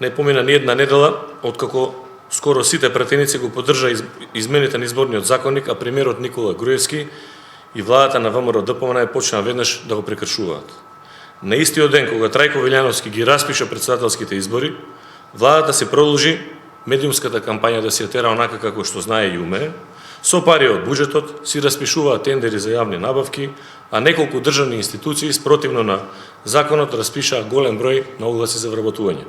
Не помина ни една недела откако скоро сите пратеници го поддржа измените на изборниот законник, а премиерот Никола Груевски и владата на ВМРО ДПМН почна веднаш да го прекршуваат. На истиот ден кога Трајко Велјановски ги распиша председателските избори, владата се продолжи медиумската кампања да се тера онака како што знае и умее, со пари од буџетот си распишуваат тендери за јавни набавки, а неколку државни институции спротивно на законот распишаа голем број на огласи за вработување.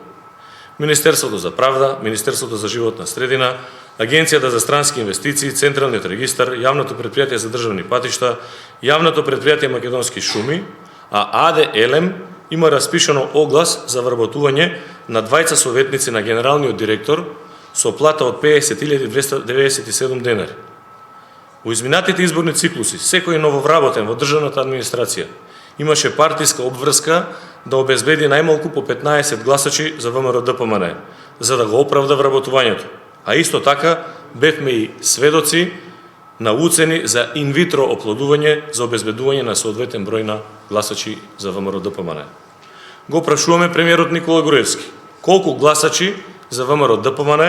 Министерството за правда, Министерството за животна средина, Агенцијата за странски инвестиции, Централниот регистар, Јавното претпријатие за државни патишта, Јавното претпријатие Македонски шуми, а АД Елем има распишано оглас за вработување на двајца советници на генералниот директор со плата од 50.297 денари. Во изминатите изборни циклуси, секој нововработен во државната администрација имаше партиска обврска да обезбеди најмалку по 15 гласачи за ВМРО ДПМН, за да го оправда вработувањето. А исто така бевме и сведоци на уцени за инвитро оплодување за обезбедување на соодветен број на гласачи за ВМРО ДПМН. Го прашуваме премиерот Никола Груевски, колку гласачи за ВМРО ДПМН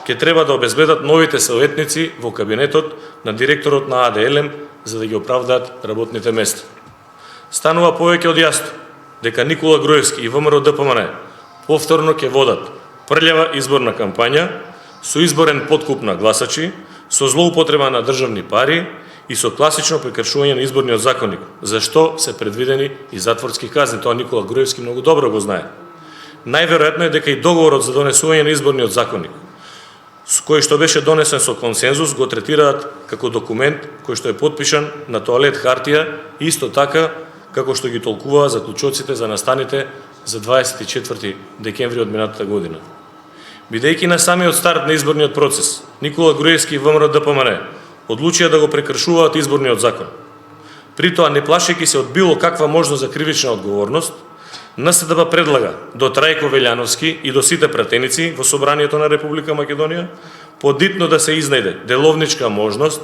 ќе треба да обезбедат новите советници во кабинетот на директорот на АДЛМ за да ги оправдаат работните места. Станува повеќе од јасно дека Никола Груевски и ВМРО ДПМН повторно ќе водат прљава изборна кампања со изборен подкуп на гласачи, со злоупотреба на државни пари и со класично прекршување на изборниот законник, за што се предвидени и затворски казни. Тоа Никола Груевски многу добро го знае. Најверојатно е дека и договорот за донесување на изборниот законник, кој што беше донесен со консензус, го третираат како документ кој што е подпишан на тоалет хартија, исто така како што ги толкуваа заклучоците за настаните за 24 декември од минатата година. Бидејќи на самиот старт на изборниот процес, Никола Груевски и ВМРО ДПМН одлучија да го прекршуваат изборниот закон. При тоа, не плашејќи се од било каква можност за кривична одговорност, НСДБ предлага до Трајко Велјановски и до сите пратеници во Собранието на Република Македонија подитно да се изнајде деловничка можност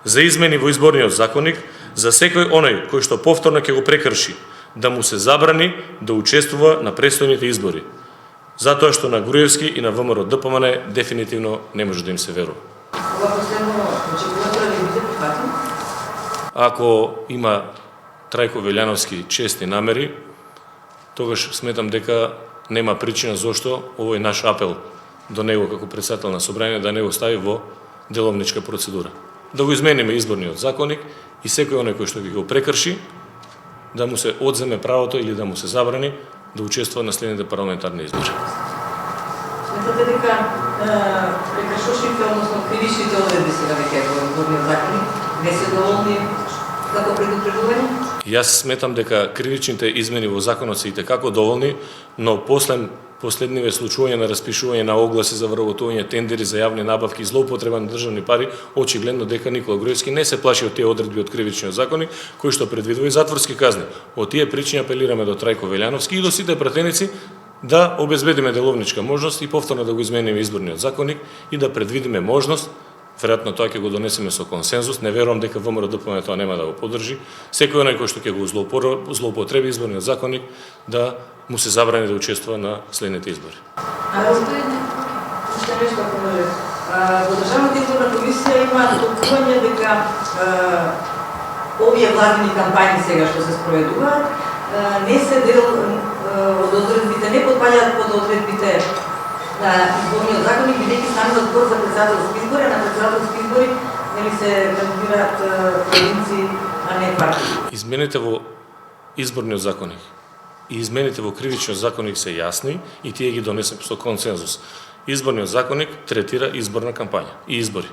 за измени во изборниот законник за секој оној кој што повторно ќе го прекрши, да му се забрани да учествува на престојните избори, затоа што на Груевски и на ВМРО ДПМН дефинитивно не може да им се верува. Ако има Трајко Велјановски честни намери, тогаш сметам дека нема причина зошто овој наш апел до него како председател на Собрание да не го стави во деловничка процедура. Да го измениме изборниот законник и секој оној кој што го прекрши да му се одземе правото или да му се забрани да учествува на следните парламентарни избори. Сметате дека прекршушите, односно кривичните одредби сега веќе во изборниот законник не се доволни како предупредување? Јас сметам дека кривичните измени во законот се итекако доволни, но последниве случувања на распишување на огласи за вработување, тендери за јавни набавки и злоупотреба на државни пари, очигледно дека Никола Груевски не се плаши од тие одредби од кривичниот законник, кои што предвидува и затворски казни. Од тие причини апелираме до Трајко Велјановски и до сите пратеници да обезбедиме деловничка можност и повторно да го измениме изборниот законник и да предвидиме можност, веројатно тоа ќе го донесеме со консензус, не верувам дека ВМРО ДПМН тоа нема да го поддржи, секој оној кој што ќе го злоупотреби изборниот законник да му се забрани да учествува на следните избори. Уште нешто ако може. Во Државната изборна комисија има толкување дека овие владини кампањи сега што се спроведуваат не се дел од одредбите, не подпаѓаат под одредбите на изборниот законник, бидејќи станува збор за председателски избори, а на председателски избори нели се кандидираат поединци, а не партии. Измените во изборниот законник и измените во кривичниот законник се јасни и тие ги донесеме со консензус. Изборниот законник третира изборна кампања и избори.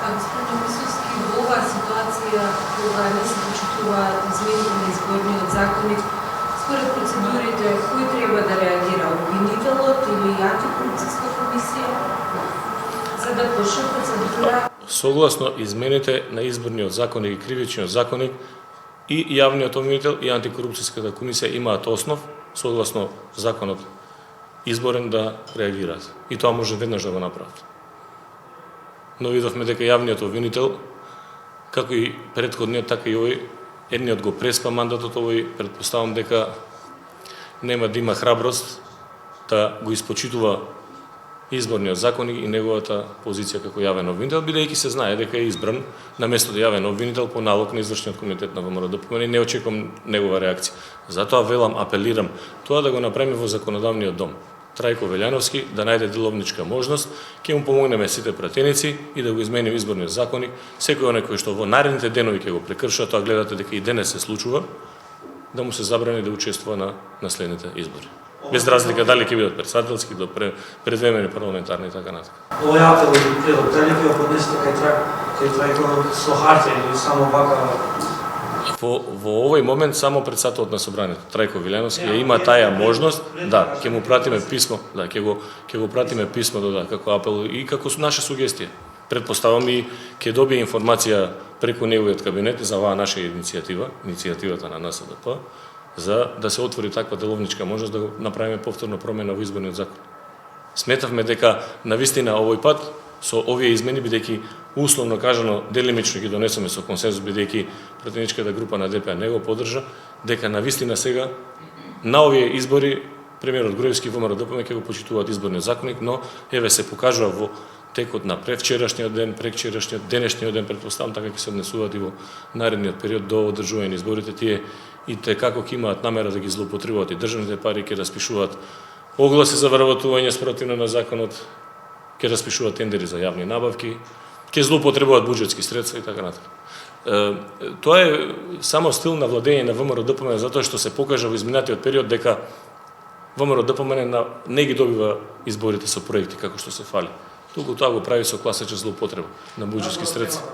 Господин Висоцки, во оваа ситуација кога не се почитуваат измените на изборниот законник, според процедурите, кој треба да реагира, обвинителот или антикорупцијска комисија, за да почне процедура? Согласно измените на изборниот законник и кривичниот законник, и јавниот обвинител и антикорупцијската комисија имаат основ, согласно законот изборен, да реагираат. И тоа може веднаш да го направат. Но видовме дека јавниот обвинител, како и претходниот, така и овој, едниот го преспа мандатот, овој предпоставам дека нема да има храброст да го испочитува изборниот законник и неговата позиција како јавен обвинител, бидејќи се знае дека е избран на местото јавен обвинител по налог на извршниот комитет на ВМРО ДПМН и не очекувам негова реакција. Затоа велам, апелирам тоа да го направиме во законодавниот дом. Трајко Велјановски да најде деловничка можност, ќе му помогнеме сите пратеници и да го измениме изборниот законник. Секој оној кој што во наредните денови ќе го прекршува, тоа гледате дека и денес се случува, да му се забрани да учествува на наследните избори. Без разлика дали ќе бидат председателски, до предвремени парламентарни и така натаму. Овој апел и предлог, дали ќе го поднесете кај Трајко со хартија или само вака? Во овој момент само председателот на собранието Трајко Велјановски ја има таа можност, да, ќе му пратиме писмо, да, ќе го пратиме писмо да како апел и како наша сугестија. Предпоставам и ќе добие информација преку неговиот кабинет за оваа наша иницијативата на НСДП, за да се отвори таква деловничка можност да го направиме повторно промена во изборниот закон. Сметавме дека навистина овој пат со овие измени, бидејќи условно кажано делимично ги донесеме со консензус, бидејќи пратеничката група на ДП не го поддржа, дека навистина сега на овие избори премиерот Груевски и ВМРО ДПМН ќе го почитуваат изборниот законник, но еве се покажува во текот на превчерашниот ден, прекчерашниот, денешниот ден, предпоставам така ќе се однесуваат и во наредниот период до одржување на изборите, тие и те како ќе имаат намера да ги злоупотребуваат и државните пари, ќе распишуваат огласи за вработување спротивно на законот, ќе распишуваат тендери за јавни набавки, ќе злоупотребуваат буџетски средства и така натаму. Тоа е само стил на владење на ВМРО ДПМН, затоа што се покажа во изминатиот период дека ВМРО ДПМН не ги добива изборите со проекти како што се фали. Туку тоа го прави со класична злоупотреба на буџетски средства.